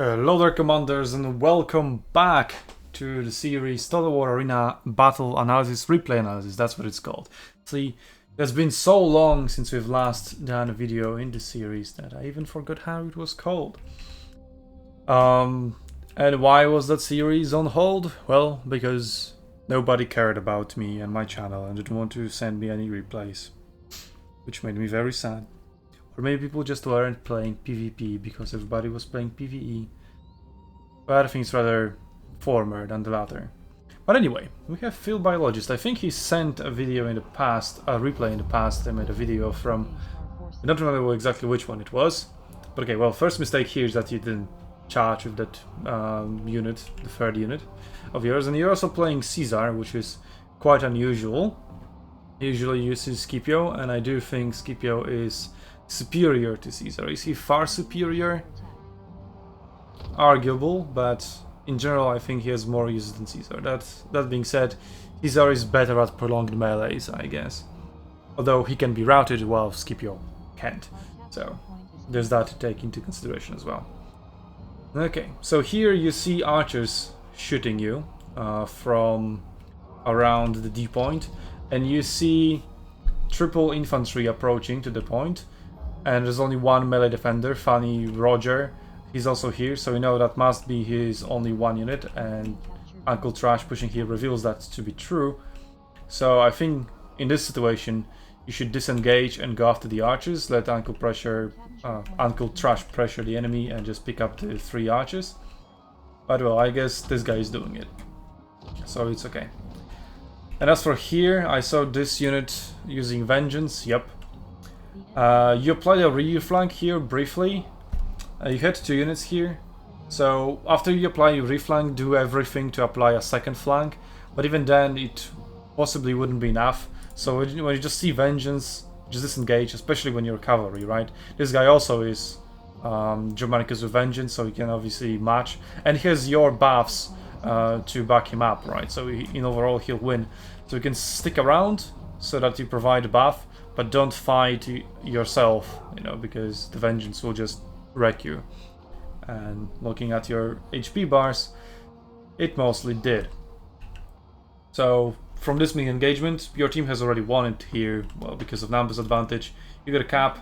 Hello there, commanders, and welcome back to the series Total War Arena Battle Analysis, Replay Analysis. That's what it's called. See, it's been so long since we've last done a video in the series that I even forgot how it was called. And why was that series on hold? Well, because nobody cared about me and my channel and didn't want to send me any replays, which made me very sad. Or maybe people just weren't playing PvP because everybody was playing PvE. But I think it's rather former than the latter. But anyway, we have Field Biologist. I think he sent a video in the past, a replay in the past. I made a video from... I don't remember exactly which one it was. But okay, well, first mistake here is that you didn't charge with that unit, the third unit of yours. And you're also playing Caesar, which is quite unusual. He usually uses Scipio, and I do think Scipio is superior to Caesar. Is he far superior? Arguable, but in general I think he has more uses than Caesar. That being said, Caesar is better at prolonged melees, I guess. Although he can be routed while Scipio can't. So there's that to take into consideration as well. Okay, so here you see archers shooting you from around the D point, and you see triple infantry approaching to the point. And there's only one melee defender, Funny Roger. He's also here, so we know that must be his only one unit, and Uncle Trash pushing here reveals that to be true. So I think in this situation you should disengage and go after the archers, let Uncle Trash pressure the enemy and just pick up the 3 archers. But well, I guess this guy is doing it, so it's okay. And as for here, I saw this unit using Vengeance, yep. You applied a rear flank here briefly. You had 2 units here. So after you apply your rear flank, do everything to apply a second flank. But even then, it possibly wouldn't be enough. So when you just see Vengeance, just disengage, especially when you're cavalry, right? This guy also is Germanicus with Vengeance, so he can obviously match. And he has your buffs to back him up, right? So in overall, he'll win. So you can stick around so that you provide a buff. But don't fight yourself, you know, because the Vengeance will just wreck you. And looking at your HP bars, it mostly did. So from this mini engagement, your team has already won it here, well, because of numbers advantage. You got a cap.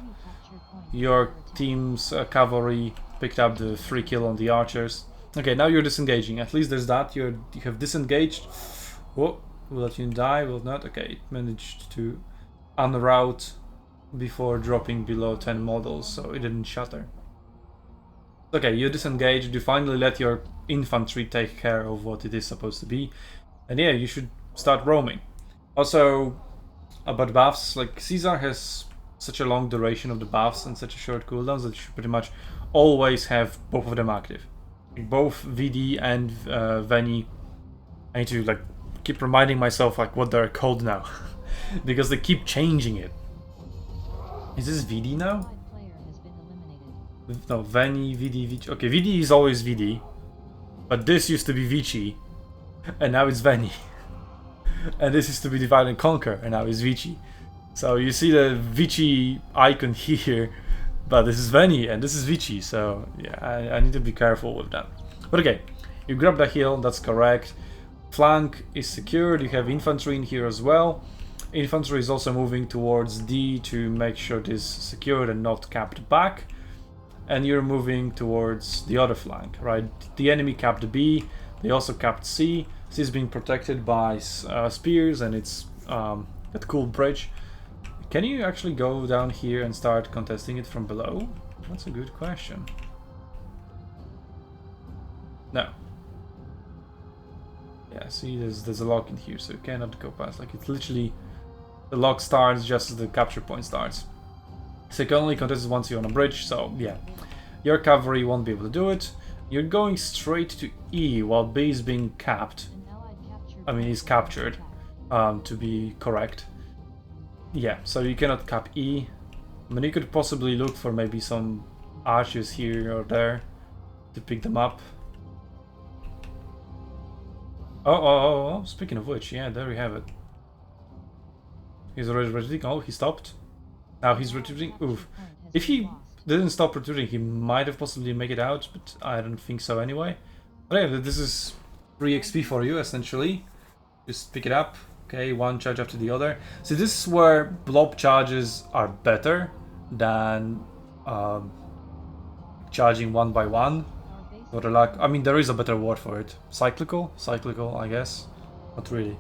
Your team's cavalry picked up the 3 kill on the archers. Okay, now you're disengaging. At least there's that. You have disengaged. Oh, will that unit die? Will not? Okay, it managed to unroute before dropping below 10 models, so it didn't shatter. Okay, you disengaged, you finally let your infantry take care of what it is supposed to be, and yeah, you should start roaming. Also, about buffs, like Caesar has such a long duration of the buffs and such a short cooldowns that you should pretty much always have both of them active. Both VD and Veni. I need to like keep reminding myself like what they're called now. Because they keep changing it. Is this VD now? No, Veni, VD, Vici. Okay, VD is always VD. But this used to be Vici. And now it's Veni. And this used to be Divide and Conquer. And now it's Vici. So you see the Vici icon here. But this is Veni and this is Vici. So yeah, I need to be careful with that. But okay, you grab the hill, that's correct. Flank is secured. You have infantry in here as well. Infantry is also moving towards D to make sure it is secured and not capped back. And you're moving towards the other flank, right? The enemy capped B, they also capped C. C is being protected by spears, and it's that cool bridge. Can you actually go down here and start contesting it from below? That's a good question. No. Yeah, see, there's a lock in here, so you cannot go past. Like, it's literally... The lock starts just as the capture point starts. So you can only contest it once you're on a bridge, so yeah. Your cavalry won't be able to do it. You're going straight to E while B is being capped. I mean, he's captured, to be correct. Yeah, so you cannot cap E. I mean, you could possibly look for maybe some archers here or there to pick them up. Oh, speaking of which, yeah, there we have it. He's already retreating. Oh, he stopped. Now he's retreating. Oof. If he didn't stop retreating. He might have possibly make it out, but I don't think so anyway. But yeah, this is free XP for you, essentially. Just pick it up. Okay, one charge after the other. So this is where blob charges are better than charging one by one. Or like, I mean, there is a better word for it. Cyclical, I guess. Not really.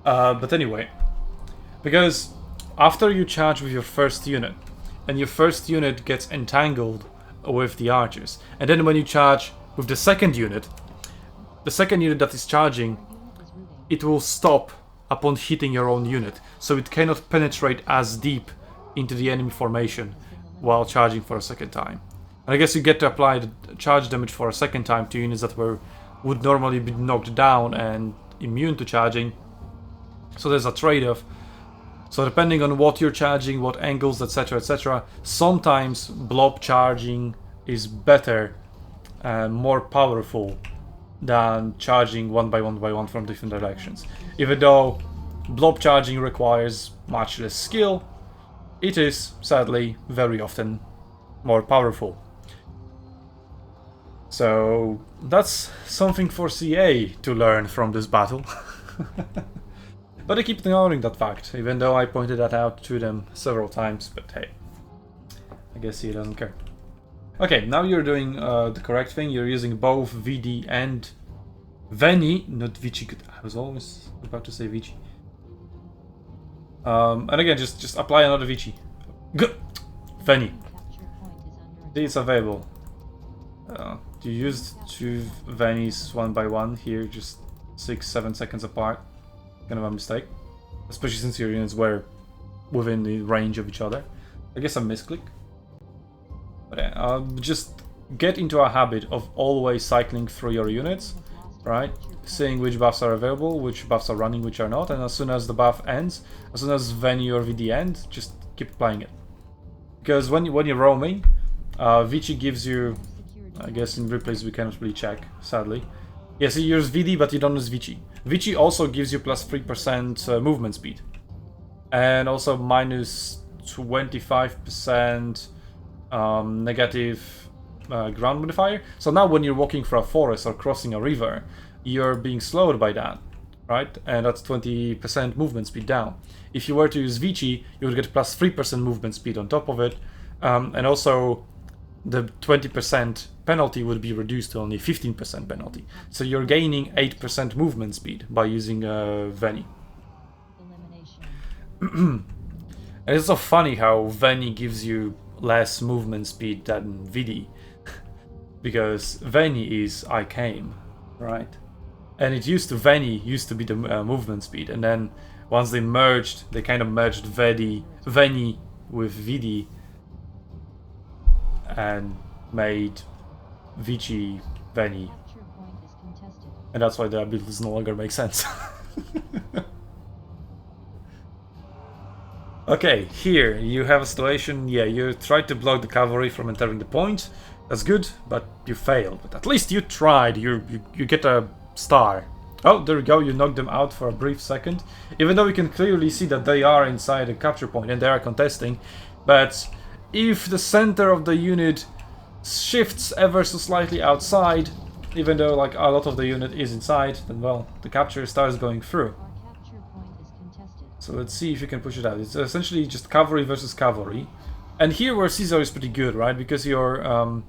But anyway, because after you charge with your first unit, and your first unit gets entangled with the archers, and then when you charge with the second unit that is charging, it will stop upon hitting your own unit, so it cannot penetrate as deep into the enemy formation while charging for a second time. And I guess you get to apply the charge damage for a second time to units that would normally be knocked down and immune to charging. So there's a trade-off. So depending on what you're charging, what angles, etc, etc, sometimes blob charging is better and more powerful than charging one by one from different directions. Even though blob charging requires much less skill, it is, sadly, very often more powerful. So that's something for CA to learn from this battle. But they keep ignoring that fact, even though I pointed that out to them several times, but hey, I guess he doesn't care. Okay, now you're doing the correct thing. You're using both VD and Veni, not Vici. I was always about to say Vici. And again, just apply another Vici. Good! Veni. It's available. You used two Venis one by one here, just 6-7 seconds apart. Kind of a mistake. Especially since your units were within the range of each other. I guess a misclick. But yeah, just get into a habit of always cycling through your units, right? Seeing which buffs are available, which buffs are running, which are not, and as soon as the buff ends, as soon as Veni or VD end, just keep applying it. Because when you're roaming, Vici gives you, I guess in replays we cannot really check, sadly. Yes, you use VD, but you don't use Vici. Vici also gives you plus 3% movement speed. And also minus 25% negative ground modifier. So now when you're walking through a forest or crossing a river, you're being slowed by that, right? And that's 20% movement speed down. If you were to use Vici, you would get plus 3% movement speed on top of it. And also the 20% penalty would be reduced to only 15% penalty. So you're gaining 8% movement speed by using Veni. And it's so funny how Veni gives you less movement speed than VD. Because Veni is I came, right? And Veni used to be the movement speed. And then once they merged, they kind of merged Veni with VD. And made Vici Veni. And that's why the abilities no longer make sense. Okay, here you have a situation, yeah, you tried to block the cavalry from entering the point. That's good, but you failed. But at least you tried, you get a star. Oh, there we go, you knocked them out for a brief second. Even though you can clearly see that they are inside the capture point and they are contesting. But if the center of the unit shifts ever so slightly outside, even though like a lot of the unit is inside, then well, the capture starts going through. So let's see if you can push it out. It's essentially just cavalry versus cavalry. And here where Caesar is pretty good, right? Because your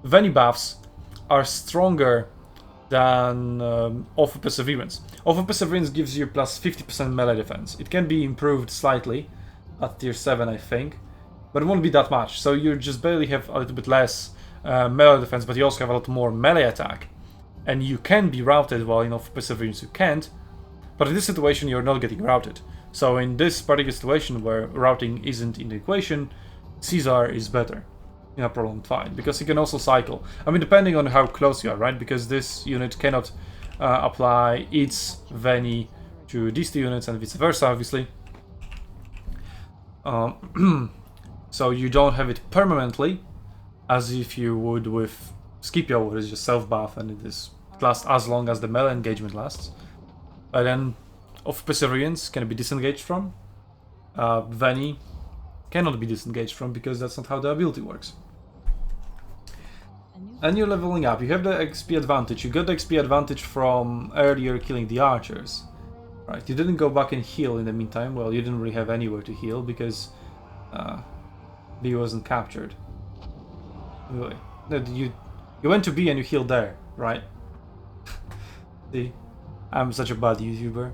Veni buffs are stronger than Oath of Perseverance. Oath of Perseverance gives you plus 50% melee defense. It can be improved slightly at tier 7, I think. But it won't be that much, so you just barely have a little bit less melee defense, but you also have a lot more melee attack. And you can be routed, while in Oath of Perseverance you can't. But in this situation you're not getting routed. So in this particular situation where routing isn't in the equation, Caesar is better in a prolonged fight, because he can also cycle. I mean, depending on how close you are, right? Because this unit cannot apply its Veni to these two units and vice versa, obviously. So you don't have it permanently, as if you would with Scipio, where it's just self-buff and it lasts as long as the melee engagement lasts. But then of Perseverance can be disengaged from. Veni cannot be disengaged from, because that's not how the ability works. And you're leveling up. You have the XP advantage. You got the XP advantage from earlier killing the archers. Right, you didn't go back and heal in the meantime. Well, you didn't really have anywhere to heal because B wasn't captured. Really. No, you went to B and you healed there, right? See? I'm such a bad YouTuber.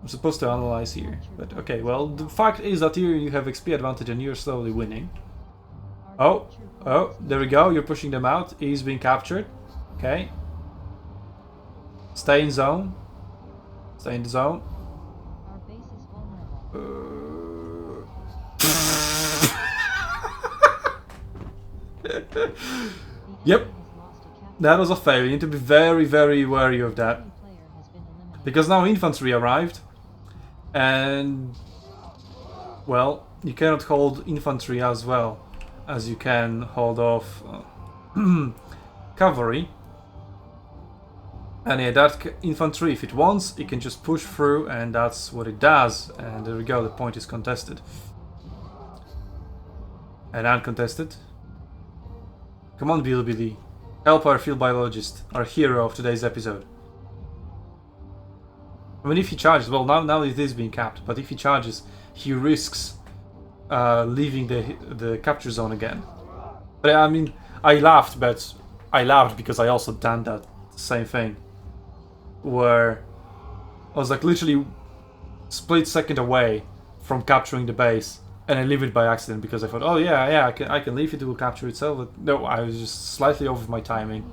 I'm supposed to analyze here. But okay, well, the fact is that here you have XP advantage and you're slowly winning. Oh, there we go. You're pushing them out. He's being captured. Okay. Stay in zone. Stay in the zone. Yep. That was a fail. You need to be very, very wary of that. Because now infantry arrived. And... well, you cannot hold infantry as well as you can hold off cavalry. And yeah, that infantry, if it wants, it can just push through, and that's what it does. And there we go, the point is contested. And uncontested. Come on, Billy. Help our field biologist, our hero of today's episode. I mean, if he charges, well, now it is being capped, but if he charges, he risks leaving the capture zone again. But I mean, I laughed because I also done that same thing. Where I was like literally split second away from capturing the base, and I leave it by accident because I thought, oh yeah, I can leave it, it will capture itself. But no, I was just slightly off with my timing.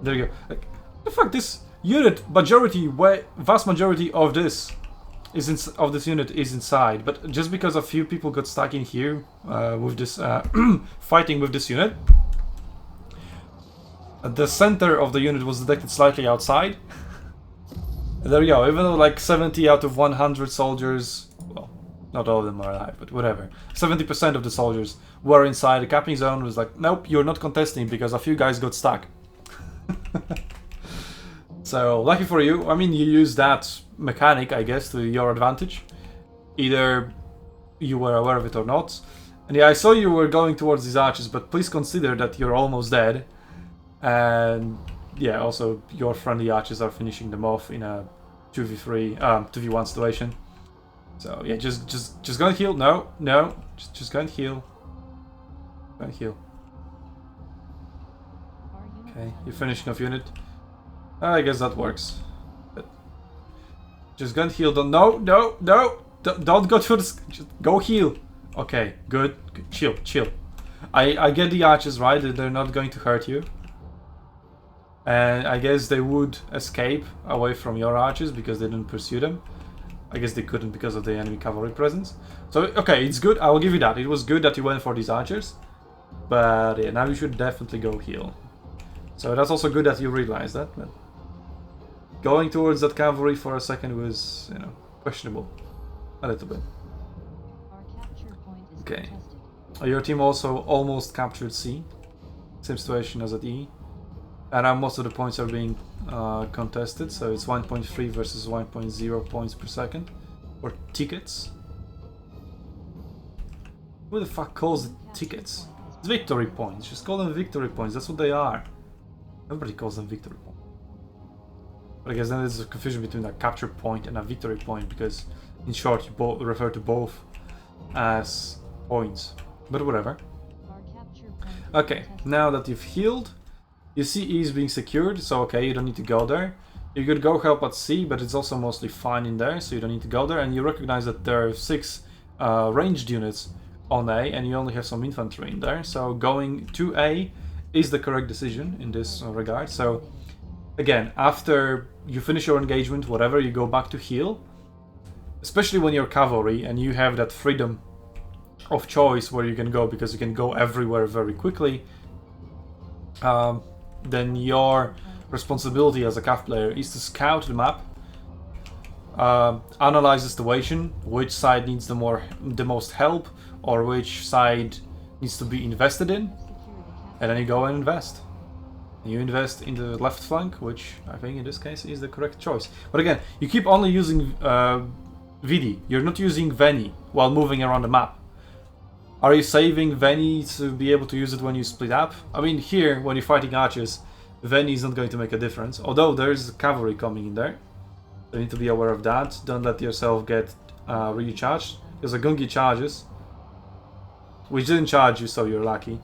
There you go. Like, the fuck, this unit vast majority of this unit is inside, but just because a few people got stuck in here with this fighting with this unit, the center of the unit was detected slightly outside. There we go, even though like 70 out of 100 soldiers, well, not all of them are alive, but whatever, 70% of the soldiers were inside the capping zone. Was like, nope, you're not contesting because a few guys got stuck. So, lucky for you, I mean, you use that mechanic, I guess, to your advantage. Either you were aware of it or not. And yeah, I saw you were going towards these archers, but please consider that you're almost dead. And yeah, also your friendly archers are finishing them off in a 2v1 situation. So yeah, just go and heal. No, just go and heal. Go and heal. Okay, you're finishing off unit. I guess that works. But just go and heal. No, don't go to this. Just go heal. Okay, good. Chill. I get the archers, right? They're not going to hurt you. And I guess they would escape away from your archers because they didn't pursue them. I guess they couldn't because of the enemy cavalry presence. So, okay, it's good. I will give you that. It was good that you went for these archers. But yeah, now you should definitely go heal. So that's also good that you realized that. But going towards that cavalry for a second was, you know, questionable. A little bit. Okay. Your team also almost captured C. Same situation as at E. And now most of the points are being contested, so it's 1.3 versus 1.0 points per second. Or tickets. Who the fuck calls it tickets? It's victory points. Just call them victory points. That's what they are. Nobody calls them victory points. But I guess then there's a confusion between a capture point and a victory point, because in short you refer to both as points. But whatever. Okay, now that you've healed, you see E is being secured, so okay, you don't need to go there. You could go help at C, but it's also mostly fine in there, so you don't need to go there. And you recognize that there are 6 ranged units on A, and you only have some infantry in there. So going to A is the correct decision in this regard. So again, after you finish your engagement, whatever, you go back to heal. Especially when you're cavalry and you have that freedom of choice where you can go, because you can go everywhere very quickly. Then your responsibility as a cav player is to scout the map, analyze the situation, which side needs the most help, or which side needs to be invested in, and then you go and invest. And you invest in the left flank, which I think in this case is the correct choice. But again, you keep only using VD. You're not using Veni while moving around the map. Are you saving Veni to be able to use it when you split up? I mean, here, when you're fighting archers, Veni is not going to make a difference. Although there's cavalry coming in there. So you need to be aware of that. Don't let yourself get really charged. Because a Gungi charges. Which didn't charge you, so you're lucky.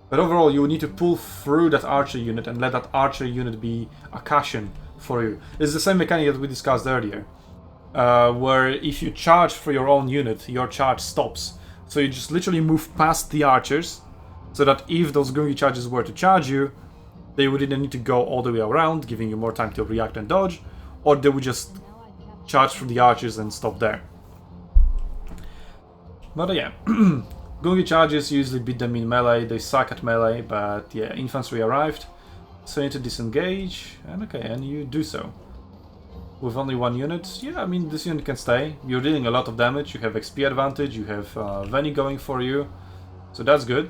But overall, you need to pull through that archer unit and let that archer unit be a cushion for you. It's the same mechanic that we discussed earlier. Where if you charge for your own unit, your charge stops. So you just literally move past the archers, so that if those Gungi charges were to charge you, they would either need to go all the way around, giving you more time to react and dodge, or they would just charge through the archers and stop there. But yeah, Gungi charges usually beat them in melee, they suck at melee, but yeah, infantry arrived, so you need to disengage, and okay, and you do so. With only one unit, yeah, I mean, this unit can stay. You're dealing a lot of damage, you have XP advantage, you have Veni going for you, so that's good.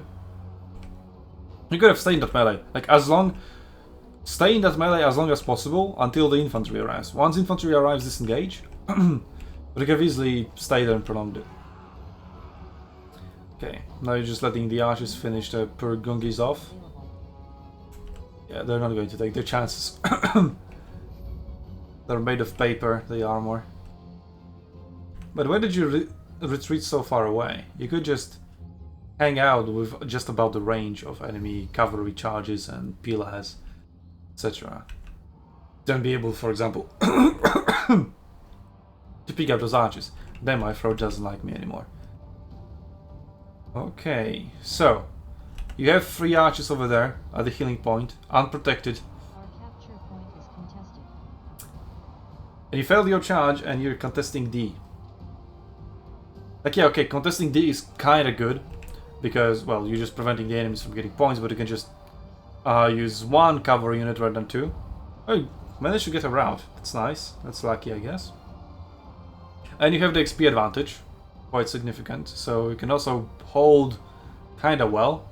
You could have stayed in that melee, like stay in that melee as long as possible until the infantry arrives. Once infantry arrives, disengage, but you can easily stay there and prolong it. Okay, now you're just letting the archers finish the poor Gungis off. Yeah, they're not going to take their chances. They're made of paper, the armor. But why did you retreat so far away? You could just hang out with just about the range of enemy cavalry charges and pilas, etc. Then be able, for example, to pick up those archers. Then my throat doesn't like me anymore. Okay, so you have 3 archers over there at the healing point, unprotected. And you failed your charge and you're contesting D. Like, yeah, okay, contesting D is kinda good. Because, well, you're just preventing the enemies from getting points, but you can just use 1 cavalry unit rather than 2. Oh, you managed to get a route. That's nice. That's lucky, I guess. And you have the XP advantage. Quite significant. So you can also hold kinda well.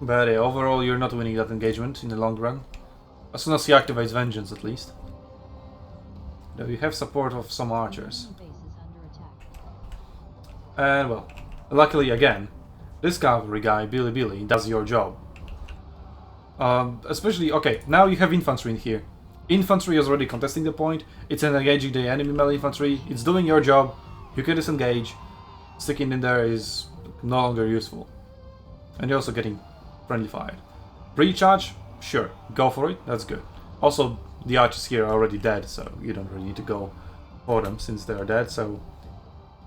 But yeah, overall, you're not winning that engagement in the long run. As soon as he activates Vengeance, at least. Now you have support of some archers. And well, luckily again, this cavalry guy, Billy, does your job. Especially, okay, now you have infantry in here. Infantry is already contesting the point, it's engaging the enemy melee infantry, it's doing your job, you can disengage. Sticking in there is no longer useful. And you're also getting friendly fire. Recharge? Sure, go for it, that's good. Also, the archers here are already dead, so you don't really need to go for them since they are dead, so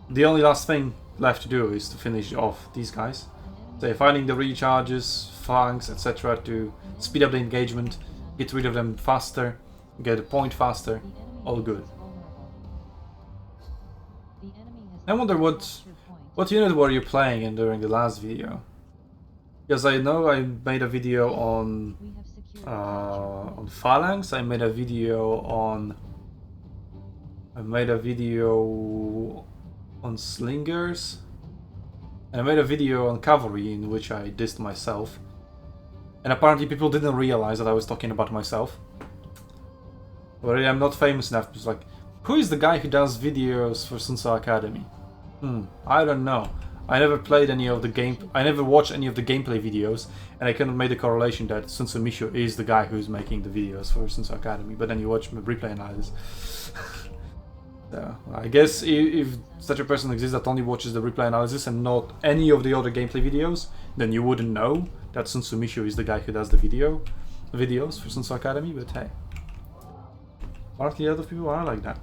the only last thing left to do is to finish off these guys. So finding the recharges, flanks, etc. to speed up the engagement, get rid of them faster, get a point faster, all good. I wonder what unit were you playing in during the last video? Because I know I made a video on phalanx. I made a video on slingers, and I made a video on cavalry in which I dissed myself. And apparently people didn't realize that I was talking about myself. But I'm not famous enough. It's like, who is the guy who does videos for SUNTZU Academy? I don't know. I never played any of the game. I never watched any of the gameplay videos, and I kind of made the correlation that SUNTZU Misho is the guy who's making the videos for SUNTZU Academy. But then you watch my replay analysis. So I guess if such a person exists that only watches the replay analysis and not any of the other gameplay videos, then you wouldn't know that SUNTZU Misho is the guy who does the videos for SUNTZU Academy. But hey, apparently a lot of people are like that,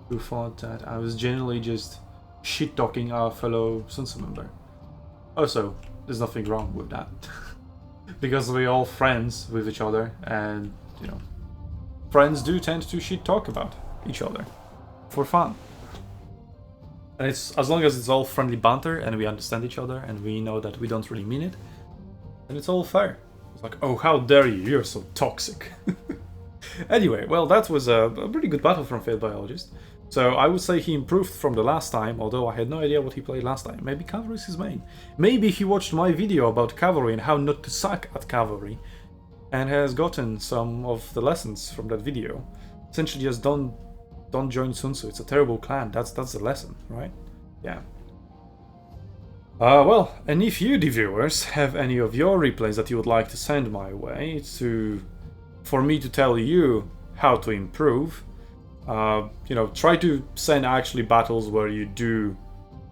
who thought that I was genuinely just shit-talking our fellow SUNTZU member. Also, there's nothing wrong with that. Because we're all friends with each other, and, you know, friends do tend to shit-talk about each other. For fun. And it's, as long as it's all friendly banter, and we understand each other, and we know that we don't really mean it, then it's all fair. It's like, oh, how dare you, you're so toxic. Anyway, well, that was a pretty good battle from Failed Biologist. So I would say he improved from the last time, although I had no idea what he played last time. Maybe cavalry is his main. Maybe he watched my video about cavalry and how not to suck at cavalry, and has gotten some of the lessons from that video. Essentially, just don't join SUNTZU. It's a terrible clan. That's the lesson, right? Yeah. Well, and if you, the viewers, have any of your replays that you would like to send my way for me to tell you how to improve, you know, try to send actually battles where you do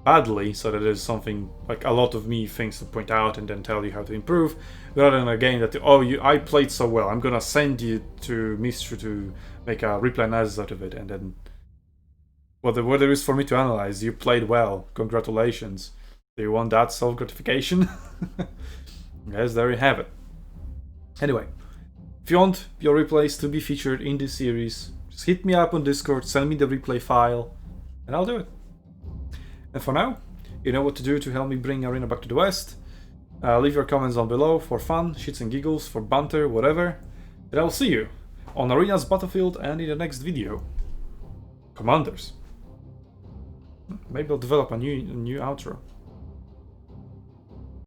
badly, so that there's something like a lot of me things to point out and then tell you how to improve, rather than a game that I played so well, I'm gonna send you to Mistru to make a replay analysis out of it, and then what there is for me to analyze. You played well, congratulations. Do you want that self-gratification? Yes, there you have it. Anyway, if you want your replays to be featured in this series, just hit me up on Discord, send me the replay file, and I'll do it. And for now, you know what to do to help me bring Arena back to the West. Leave your comments down below for fun, shits and giggles, for banter, whatever. And I'll see you on Arena's Battlefield and in the next video. Commanders. Maybe I'll develop a new outro.